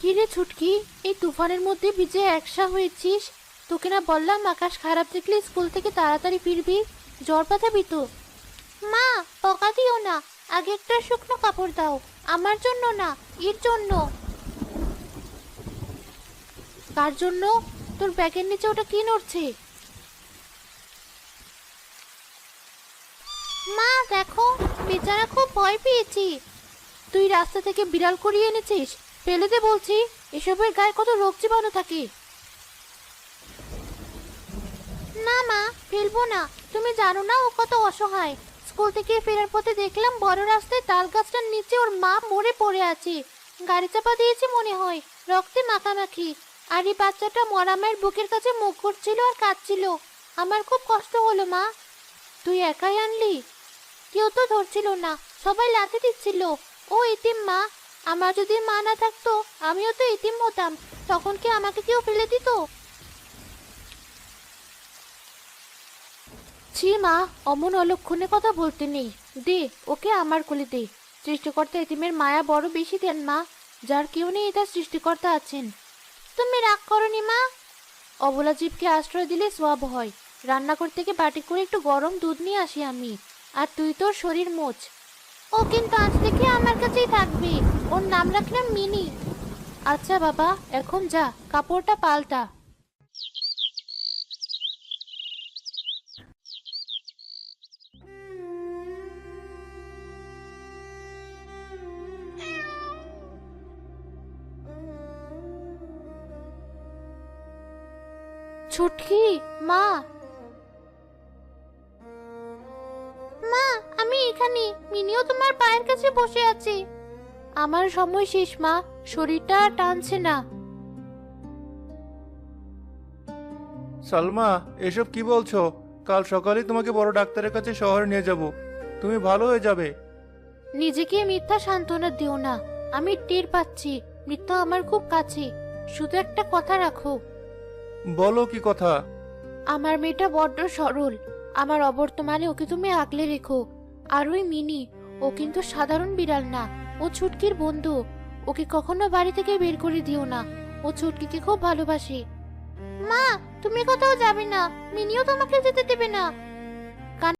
কিরে ছুটকি, এই তুফানের মধ্যে ভিজে একসা হয়েছিস? তোকে না বললাম আকাশ খারাপ দেখলে স্কুল থেকে তাড়াতাড়ি ফিরবি, জ্বর বাঁধাবি তো। মা, বকা দিও না। আগে একটা শুকনো কাপড় দাও। আমার জন্য না, এর জন্য। কার জন্য? তোর ব্যাগের নিচে ওটা কি নড়ছে? মা দেখো, বেচারা খুব ভয় পেয়েছি। তুই রাস্তা থেকে বিড়াল করিয়ে এনেছিস? ফেলে দে বলছি। এসবের গায়ে কত রোগ জীবাণু থাকে। না মা, ফেলবো না। তুমি জানো না ও কত অসহায়। স্কুল থেকে ফেরার পথে দেখলাম বড় রাস্তায় তাল গাছটার নিচে ওর মা মরে পড়ে আছে। গাড়ি চাপা দিয়েছে মনে হয়, রক্তে মাখামাখি। আর এই বাচ্চাটা মরা মায়ের বুকের কাছে মুখ ঘুরছিল আর কাঁদছিল। আমার খুব কষ্ট হলো মা। তুই একাই আনলি? কেউ তো ধরছিল না, সবাই লাথি দিচ্ছিল। ও এতিম মা। আমার যদি মা না থাকতো আমিও তো এতিম হতাম। তখন কি আমাকে কেউ ফেলে দিত? ছি মা, অমন অলক্ষণে কথা বলতে নেই। দে ওকে আমার কোলে দে। সৃষ্টিকর্তা এতিমের মায়া বড় বেশি দেন মা। যার কেউ নেই তার সৃষ্টিকর্তা আছেন। তুমি রাগ করনি মা? অবলা জীবকে আশ্রয় দিলে সোয়াব হয়। রান্নাঘর থেকে বাটি করে একটু গরম দুধ নিয়ে আসি আমি। আর তুই তোর শরীর মোচ। ও কিন্তু আজ থেকে আমার কাছেই থাকবে। ওর নাম রাখলাম মিনি। আচ্ছা বাবা, এখন যা, কাপড়টা পাল্টা। ছুটকি, মা। মা, আমি এখানে। মিনিও তোমার পায়ের কাছে বসে আছে। আমার সময় শেষ মা, শরীরটা আর টানছে না। সালমা, এসব কি বলছো? কাল সকালে তোমাকে বড় ডাক্তারের কাছে শহরে নিয়ে যাব। তুমি ভালো হয়ে যাবে। নিজেকে মিথ্যা সান্ত্বনা দিও না। আমি টের পাচ্ছি মৃত্যু আমার খুব কাছে। শুধু একটা কথা রাখো। বলো কি কথা? আমার মেয়েটা বড্ড সরল। আমার অবর্তমানে ওকে তুমি আগলে রেখো। আর ওই মিনি, ও কিন্তু সাধারণ বিড়াল না। ও ছুটকির বন্ধু। ওকে কখনো বাড়ি থেকে বের করে দিও না। ও ছুটকিকে খুব ভালোবাসে। মা, তুমি কোথাও যাবে না। মিনিও তোমাকে যেতে দেবে না।